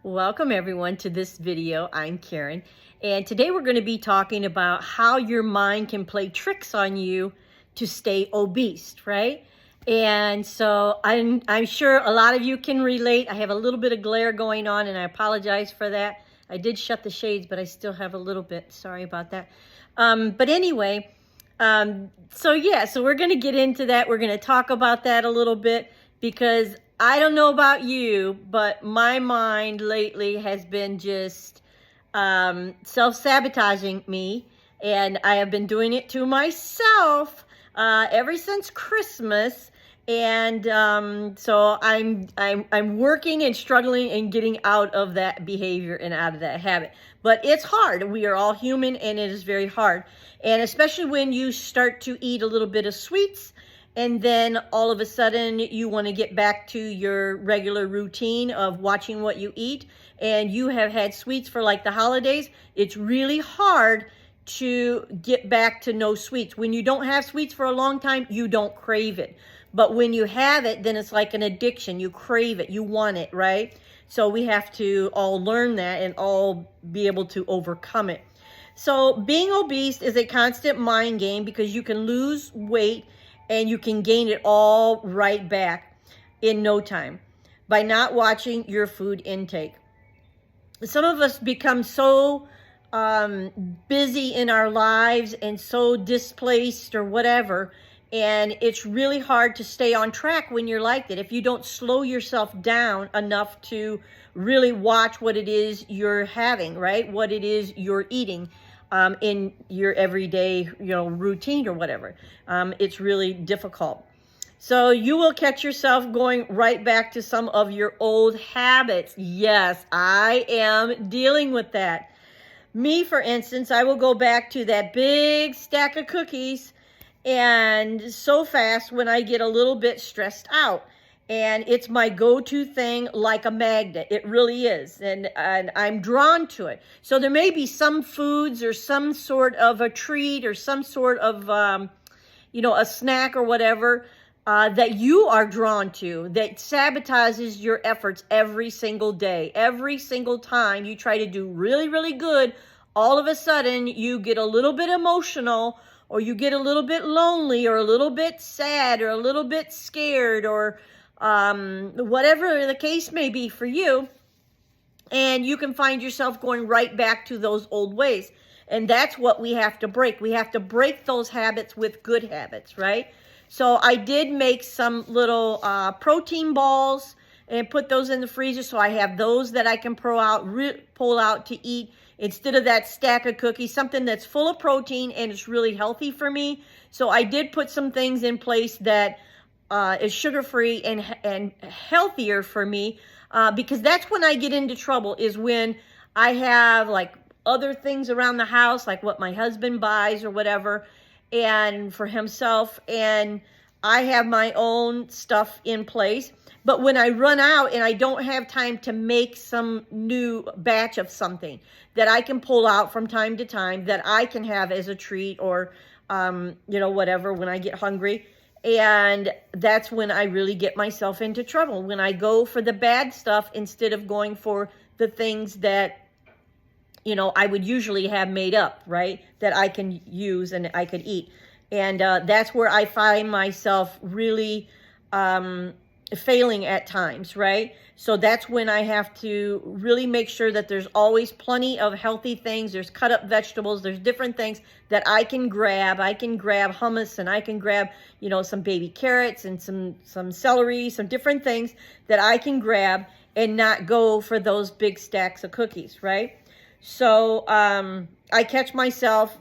Welcome everyone to this video. I'm Karen, and today we're going to be talking about how your mind can play tricks on you to stay obese, right? And so I'm sure a lot of you can relate. I have a little bit of glare going on and I apologize for that. I did shut the shades, but I still have a little bit. Sorry about that. But anyway, so we're going to get into that. We're going to talk about that a little bit because I don't know about you, but my mind lately has been just self-sabotaging me, and I have been doing it to myself ever since Christmas. And so I'm working and struggling and getting out of that behavior and out of that habit. But it's hard. We are all human, and it is very hard. And especially when you start to eat a little bit of sweets, and then all of a sudden you want to get back to your regular routine of watching what you eat, and you have had sweets for like the holidays. It's really hard to get back to no sweets. When you don't have sweets for a long time, you don't crave it. But when you have it, then it's like an addiction. You crave it, you want it, right? So we have to all learn that and all be able to overcome it. So being obese is a constant mind game because you can lose weight and you can gain it all right back in no time by not watching your food intake. Some of us become so busy in our lives and so displaced or whatever, and it's really hard to stay on track when you're like that. If you don't slow yourself down enough to really watch what it is you're having, right? What it is you're eating. In your everyday, routine or whatever. It's really difficult. So you will catch yourself going right back to some of your old habits. Yes, I am dealing with that. Me, for instance, I will go back to that big stack of cookies and so fast when I get a little bit stressed out. And it's my go-to thing, like a magnet. It really is. And I'm drawn to it. So there may be some foods or some sort of a treat or some sort of, a snack or whatever that you are drawn to that sabotages your efforts every single day. Every single time you try to do really, really good, all of a sudden you get a little bit emotional, or you get a little bit lonely, or a little bit sad, or a little bit scared, or whatever the case may be for you, and you can find yourself going right back to those old ways. And that's what we have to break. We have to break those habits with good habits, right? So I did make some little protein balls and put those in the freezer, so I have those that I can pull out to eat instead of that stack of cookies, something that's full of protein and it's really healthy for me. So I did put some things in place that is sugar-free and healthier for me, because that's when I get into trouble, is when I have like other things around the house, like what my husband buys or whatever, and for himself, and I have my own stuff in place. But when I run out and I don't have time to make some new batch of something that I can pull out from time to time that I can have as a treat, or whatever, when I get hungry. And that's when I really get myself into trouble, when I go for the bad stuff instead of going for the things that, I would usually have made up, right? That I can use and I could eat. And that's where I find myself really failing at times, right? So that's when I have to really make sure that there's always plenty of healthy things. There's cut up vegetables. There's different things that I can grab. I can grab hummus, and I can grab, some baby carrots and some celery, some different things that I can grab and not go for those big stacks of cookies, right? So I catch myself,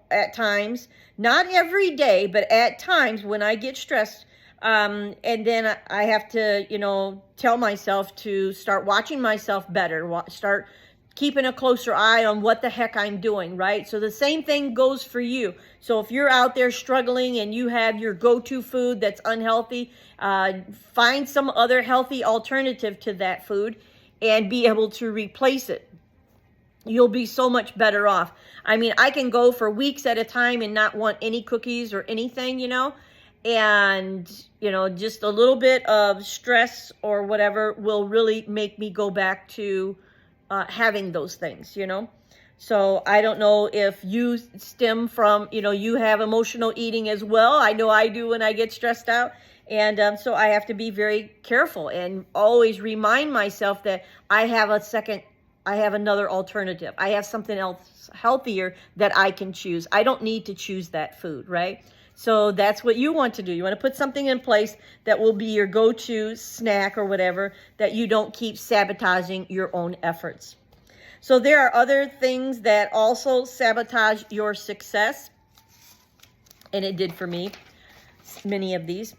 at times, not every day, but at times when I get stressed, and then I have to, tell myself to start watching myself better, start keeping a closer eye on what the heck I'm doing, right? So the same thing goes for you. So if you're out there struggling and you have your go-to food that's unhealthy, find some other healthy alternative to that food and be able to replace it. You'll be so much better off. I mean, I can go for weeks at a time and not want any cookies or anything, And, you know, just a little bit of stress or whatever will really make me go back to having those things, you know. So I don't know if you stem from, you know, you have emotional eating as well. I know I do when I get stressed out. And so I have to be very careful and always remind myself that I have another alternative. I have something else healthier that I can choose. I don't need to choose that food, right? So that's what you want to do. You want to put something in place that will be your go-to snack or whatever, that you don't keep sabotaging your own efforts. So there are other things that also sabotage your success. And it did for me, many of these.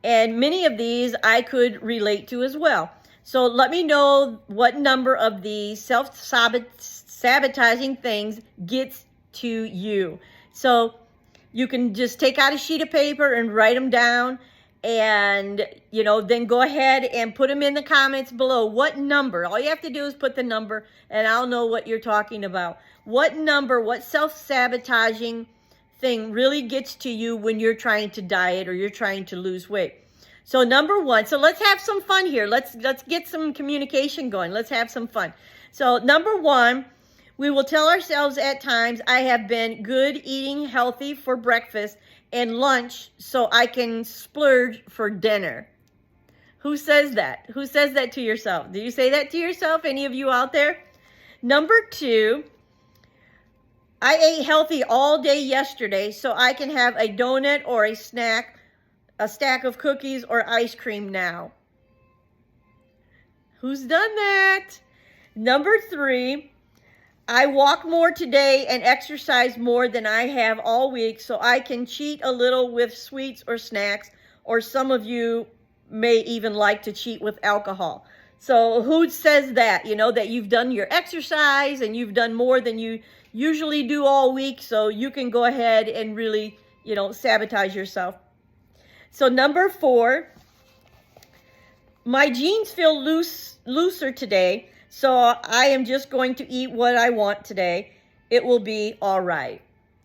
And many of these I could relate to as well. So let me know what number of these self-sabotaging things gets to you. So you can just take out a sheet of paper and write them down, and, you know, then go ahead and put them in the comments below. What number? All you have to do is put the number, and I'll know what you're talking about. What number, what self-sabotaging thing really gets to you when you're trying to diet or you're trying to lose weight? So number one, so let's have some fun here. Let's get some communication going. Let's have some fun. So number one, we will tell ourselves at times, I have been good eating healthy for breakfast and lunch so I can splurge for dinner. Who says that? Who says that to yourself? Do you say that to yourself? Any of you out there? Number two, I ate healthy all day yesterday so I can have a donut or a snack, a stack of cookies or ice cream now. Who's done that? Number three, I walk more today and exercise more than I have all week so I can cheat a little with sweets or snacks, or some of you may even like to cheat with alcohol. So who says that? You know, that you've done your exercise and you've done more than you usually do all week, so you can go ahead and really, you know, sabotage yourself. So number four, my jeans feel looser today, so I am just going to eat what I want today. It will be all right.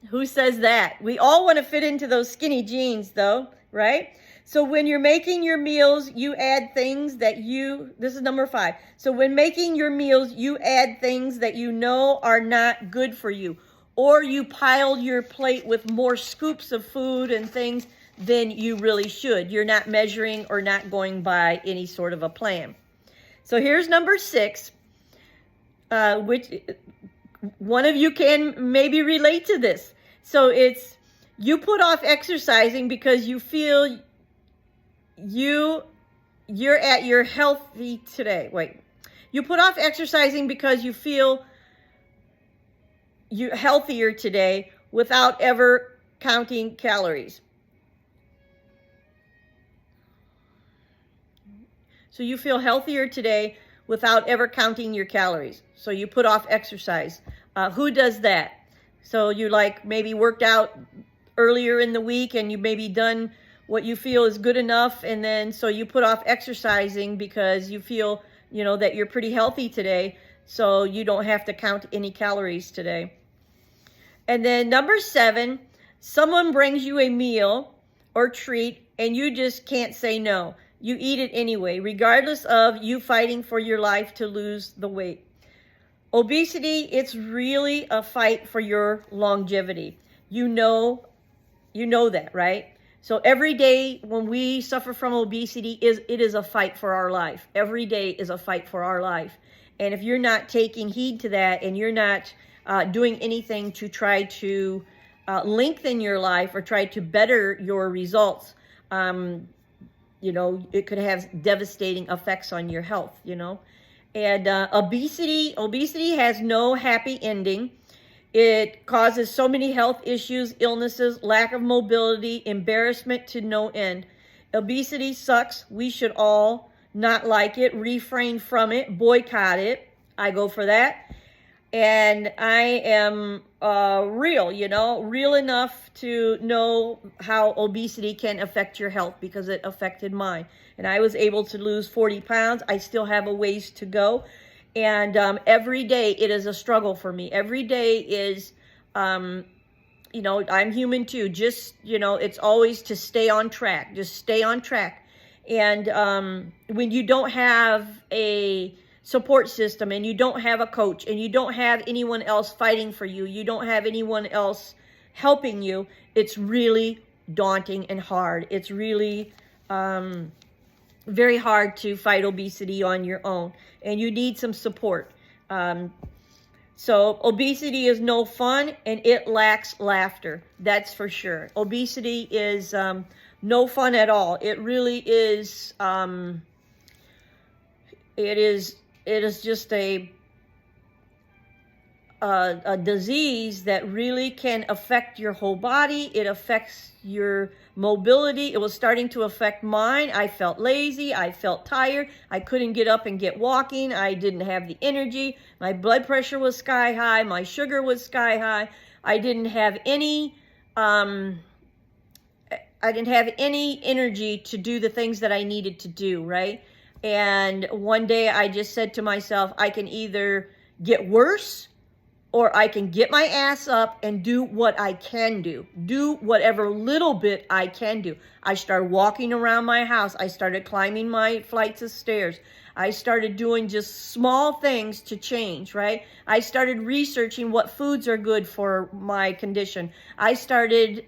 Who says that? We all want to fit into those skinny jeans though, right? So when you're making your meals, you add things that this is number five. So when making your meals, you add things that you know are not good for you, or you pile your plate with more scoops of food and things than you really should. You're not measuring or not going by any sort of a plan. So here's number six, which one of you can maybe relate to this. So it's, you put off exercising because you feel you're at your healthy today. Wait, you put off exercising because you feel you're healthier today without ever counting calories. So you feel healthier today without ever counting your calories. So you put off exercise. Who does that? So you like maybe worked out earlier in the week and you maybe done what you feel is good enough, and then so you put off exercising because you feel, you know, that you're pretty healthy today, so you don't have to count any calories today. And then number seven, someone brings you a meal or treat and you just can't say no. You eat it anyway, regardless of you fighting for your life to lose the weight. Obesity, it's really a fight for your longevity. You know that, right? So every day when we suffer from obesity, it is a fight for our life. Every day is a fight for our life. And if you're not taking heed to that and you're not doing anything to try to lengthen your life or try to better your results, you know, it could have devastating effects on your health, you know. And obesity has no happy ending. It causes so many health issues, illnesses, lack of mobility, embarrassment to no end. Obesity sucks. We should all not like it, refrain from it, boycott it. I go for that. And I am real enough to know how obesity can affect your health because it affected mine. And I was able to lose 40 pounds. I still have a ways to go. And every day it is a struggle for me. Every day is you know, I'm human too. Just, you know, it's always to stay on track. Just stay on track. And when you don't have a support system, and you don't have a coach, and you don't have anyone else fighting for you, you don't have anyone else helping you, it's really daunting and hard. It's really very hard to fight obesity on your own, and you need some support. So obesity is no fun, and it lacks laughter. That's for sure. Obesity is no fun at all. It really is. It is just a disease that really can affect your whole body. It affects your mobility. It was starting to affect mine. I felt lazy. I felt tired. I couldn't get up and get walking. I didn't have the energy. My blood pressure was sky high. My sugar was sky high. I didn't have any energy to do the things that I needed to do, right? And one day I just said to myself, I can either get worse, or I can get my ass up and do what I can do. Do whatever little bit I can do. I started walking around my house. I started climbing my flights of stairs. I started doing just small things to change, right? I started researching what foods are good for my condition. I started,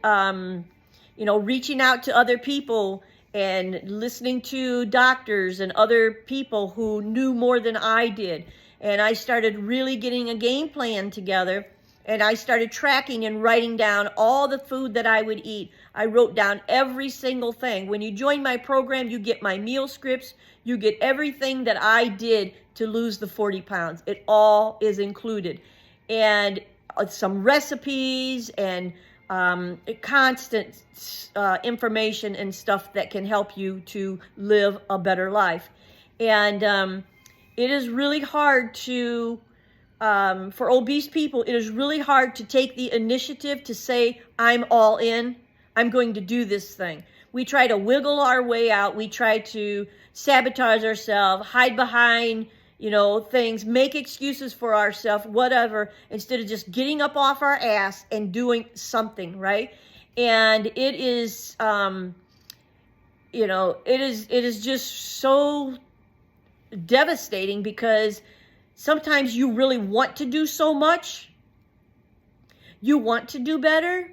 reaching out to other people and listening to doctors and other people who knew more than I did. And I started really getting a game plan together, and I started tracking and writing down all the food that I would eat. I wrote down every single thing. When you join my program, you get my meal scripts. You get everything that I did to lose the 40 pounds. It all is included. And some recipes and constant information and stuff that can help you to live a better life. And it is really hard to, for obese people, it is really hard to take the initiative to say, I'm all in, I'm going to do this thing. We try to wiggle our way out. We try to sabotage ourselves, hide behind, things, make excuses for ourselves, whatever, instead of just getting up off our ass and doing something, right? And it is, it is just so devastating, because sometimes you really want to do so much. You want to do better,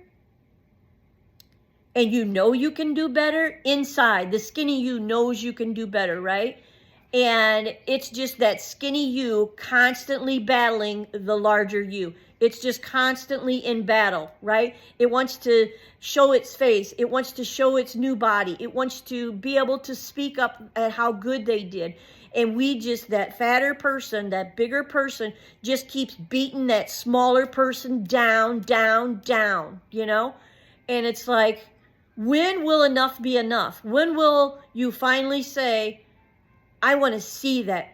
and you can do better inside. The skinny you knows you can do better, right? And it's just that skinny you constantly battling the larger you. It's just constantly in battle, right? It wants to show its face. It wants to show its new body. It wants to be able to speak up at how good they did. And that fatter person, that bigger person, just keeps beating that smaller person down, down, down, And it's like, when will enough be enough? When will you finally say, I want to see that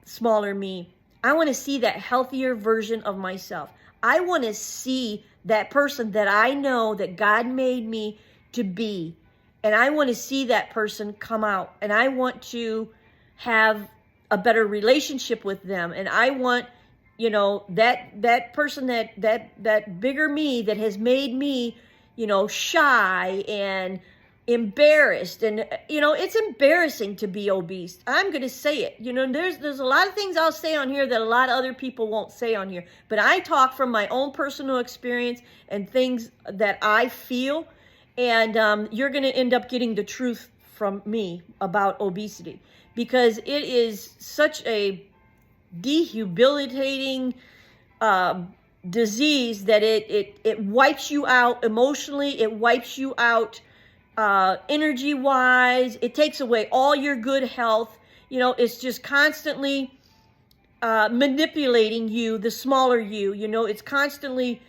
smaller me. I want to see that healthier version of myself. I want to see that person that I know that God made me to be. And I want to see that person come out. And I want to have a better relationship with them. And I want, that person, that bigger me that has made me, shy and embarrassed. And, it's embarrassing to be obese. I'm going to say it. There's a lot of things I'll say on here that a lot of other people won't say on here. But I talk from my own personal experience and things that I feel. And you're going to end up getting the truth from me about obesity, because it is such a debilitating disease that it wipes you out emotionally. It wipes you out energy-wise. It takes away all your good health. It's just constantly manipulating you, the smaller you. It's constantly,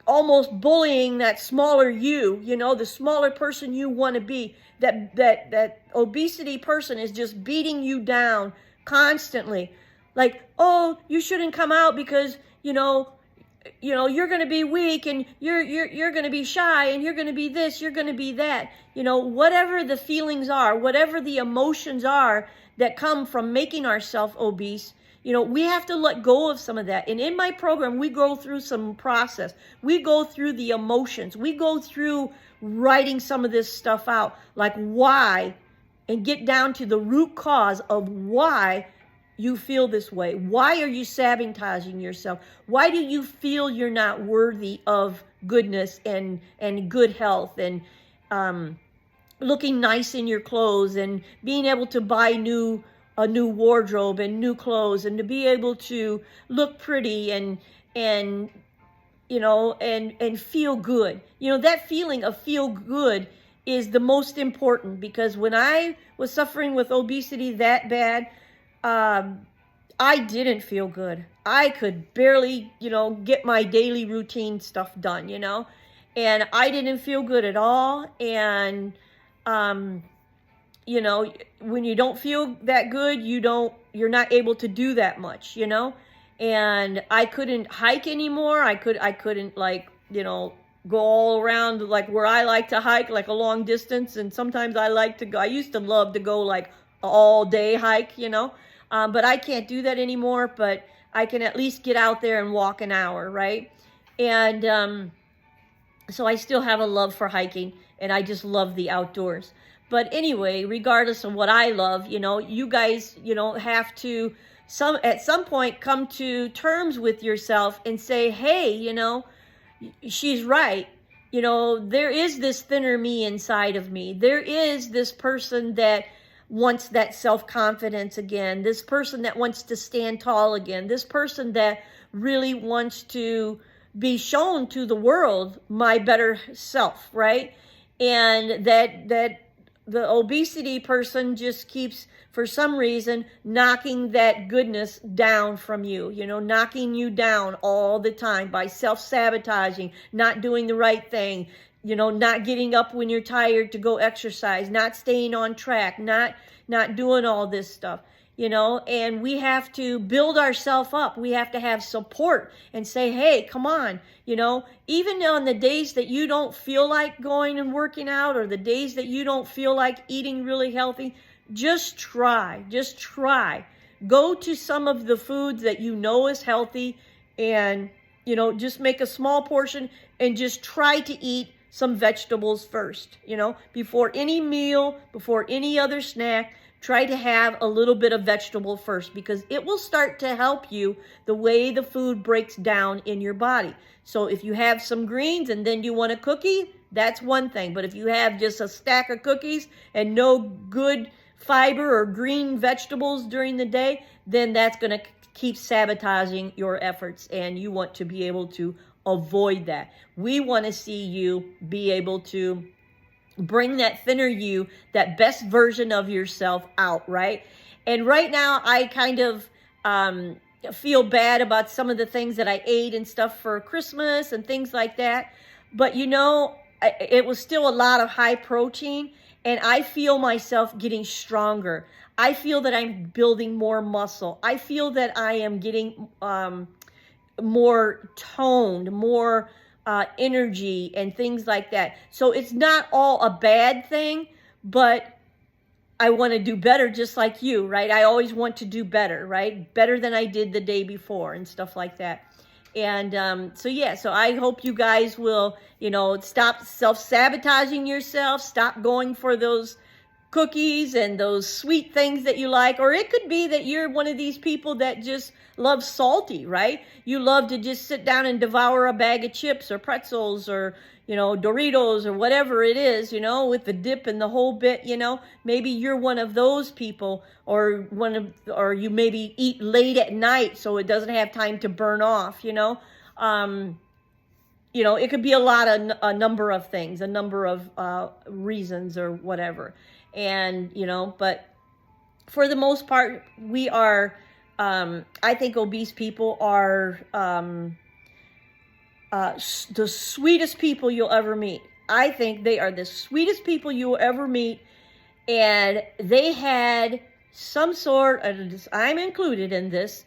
almost bullying that smaller you, the smaller person you want to be. That obesity person is just beating you down constantly. Like, oh, you shouldn't come out because, you're going to be weak, and you're going to be shy, and you're going to be this, you're going to be that. Whatever the feelings are, whatever the emotions are that come from making ourselves obese, We have to let go of some of that. And in my program, we go through some process. We go through the emotions. We go through writing some of this stuff out, like why, and get down to the root cause of why you feel this way. Why are you sabotaging yourself? Why do you feel you're not worthy of goodness and good health and looking nice in your clothes and being able to buy a new wardrobe and new clothes and to be able to look pretty and feel good. That feeling of feel good is the most important, because when I was suffering with obesity that bad, I didn't feel good. I could barely, get my daily routine stuff done, and I didn't feel good at all. And, when you don't feel that good, you're not able to do that much, and I couldn't hike anymore. I couldn't go all around like where I like to hike, like a long distance. And sometimes I used to love to go like all day hike, but I can't do that anymore. But I can at least get out there and walk an hour, right? And so I still have a love for hiking, and I just love the outdoors. But anyway, regardless of what I love, you guys, have to at some point come to terms with yourself and say, hey, she's right. There is this thinner me inside of me. There is this person that wants that self-confidence again. This person that wants to stand tall again. This person that really wants to be shown to the world my better self, right? And that the obesity person just keeps, for some reason, knocking that goodness down from you, knocking you down all the time by self-sabotaging, not doing the right thing, not getting up when you're tired to go exercise, not staying on track, not doing all this stuff, and we have to build ourselves up. We have to have support and say, hey, come on, even on the days that you don't feel like going and working out, or the days that you don't feel like eating really healthy, just try. Go to some of the foods that is healthy, and, just make a small portion and just try to eat some vegetables first, before any meal, before any other snack. Try to have a little bit of vegetable first, because it will start to help you the way the food breaks down in your body. So if you have some greens and then you want a cookie, that's one thing. But if you have just a stack of cookies and no good fiber or green vegetables during the day, then that's going to keep sabotaging your efforts, and you want to be able to avoid that. We want to see you be able to bring that thinner you, that best version of yourself out, right? And right now, I kind of feel bad about some of the things that I ate and stuff for Christmas and things like that. But it was still a lot of high protein, and I feel myself getting stronger. I feel that I'm building more muscle. I feel that I am getting more toned, more energy and things like that. So it's not all a bad thing, but I want to do better, just like you, right? I always want to do better, right? Better than I did the day before and stuff like that. And so I hope you guys will, stop self-sabotaging yourself, stop going for those cookies and those sweet things that you like. Or it could be that you're one of these people that just love salty, right? You love to just sit down and devour a bag of chips or pretzels or, Doritos or whatever it is, with the dip and the whole bit, maybe you're one of those people, or you maybe eat late at night so it doesn't have time to burn off, it could be a number of things, a number of reasons or whatever. And, but for the most part, we are, I think obese people are the sweetest people you'll ever meet. I think they are the sweetest people you will ever meet. And they had some sort of, I'm included in this,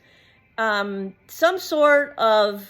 some sort of,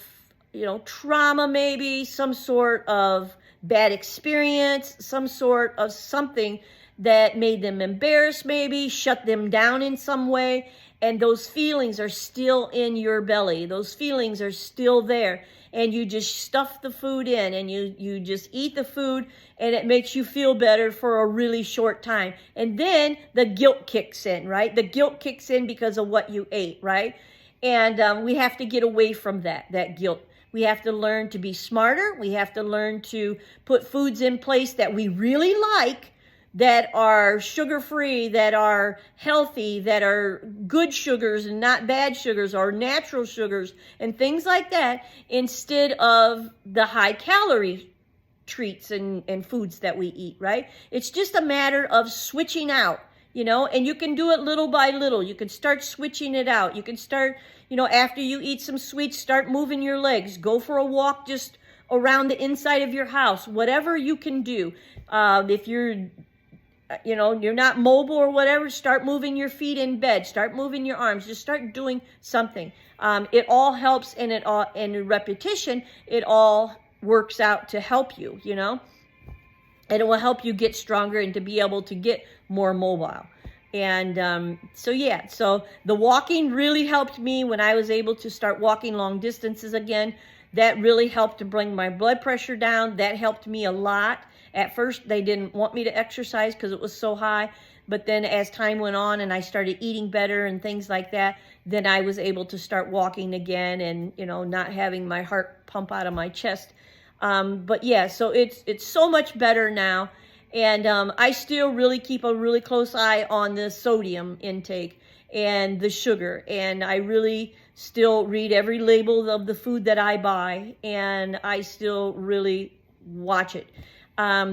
trauma maybe, some sort of bad experience, some sort of something that made them embarrassed, maybe shut them down in some way. And those feelings are still in your belly. Those feelings are still there. And you just stuff the food in, and you just eat the food, and it makes you feel better for a really short time. And then the guilt kicks in, right? The guilt kicks in because of what you ate, right? And we have to get away from that guilt. We have to learn to be smarter. We have to learn to put foods in place that we really like, that are sugar-free, that are healthy, that are good sugars and not bad sugars, or natural sugars and things like that, instead of the high-calorie treats and foods that we eat, right? It's just a matter of switching out, you know, and you can do it little by little. You can start switching it out. You can start, you know, after you eat some sweets, start moving your legs. Go for a walk just around the inside of your house, whatever you can do. If you're not mobile or whatever, start moving your feet in bed, start moving your arms, just start doing something. It all helps, and in repetition, it all works out to help you, you know, and it will help you get stronger and to be able to get more mobile. And so the walking really helped me when I was able to start walking long distances again. That really helped to bring my blood pressure down. That helped me a lot. At first, they didn't want me to exercise because it was so high. But then as time went on and I started eating better and things like that, then I was able to start walking again and, you know, not having my heart pump out of my chest. But yeah, so it's so much better now. And I still really keep a really close eye on the sodium intake and the sugar. And I really still read every label of the food that I buy. And I still really watch it.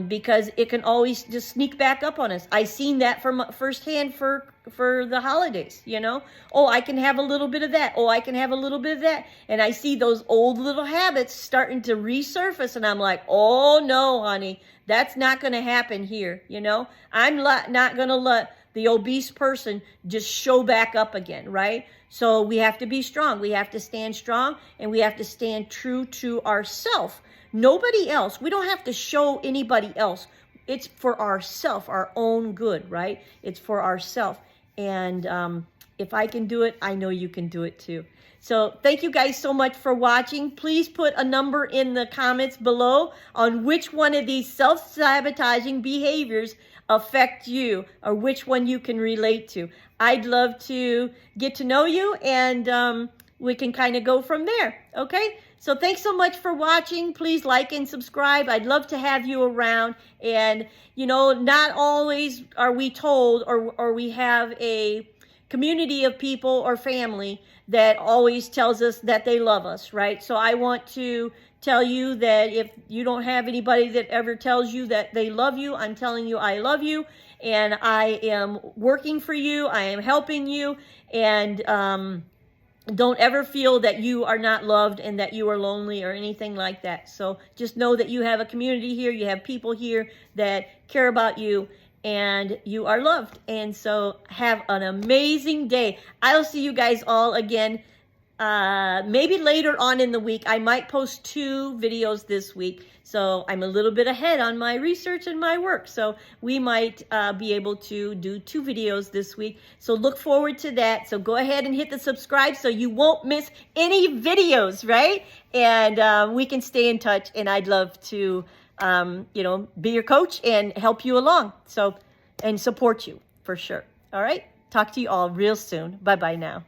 Because it can always just sneak back up on us. I seen that from firsthand for the holidays, you know. Oh, I can have a little bit of that. Oh, I can have a little bit of that. And I see those old little habits starting to resurface, and I'm like, oh no, honey, that's not going to happen here, you know. I'm not going to let the obese person just show back up again, right? So we have to be strong. We have to stand strong, and we have to stand true to ourselves. Nobody else. We don't have to show anybody else. It's for ourself, our own good, right? It's for ourself. And if I can do it, I know you can do it too. So thank you guys so much for watching. Please put a number in the comments below on which one of these self-sabotaging behaviors affect you, or which one you can relate to. I'd love to get to know you, and we can kind of go from there, okay? So thanks so much for watching. Please like and subscribe. I'd love to have you around. And, you know, not always are we told, or we have a community of people or family that always tells us that they love us, right? So I want to tell you that if you don't have anybody that ever tells you that they love you, I'm telling you I love you, and I am working for you. I am helping you, and don't ever feel that you are not loved and that you are lonely or anything like that. So just know that you have a community here. You have people here that care about you, and you are loved. And so have an amazing day. I'll see you guys all again maybe later on in the week. I might post 2 videos this week. So I'm a little bit ahead on my research and my work. So we might be able to do 2 videos this week. So look forward to that. So go ahead and hit the subscribe so you won't miss any videos, right? And we can stay in touch. And I'd love to, you know, be your coach and help you along. So, and support you for sure. All right. Talk to you all real soon. Bye-bye now.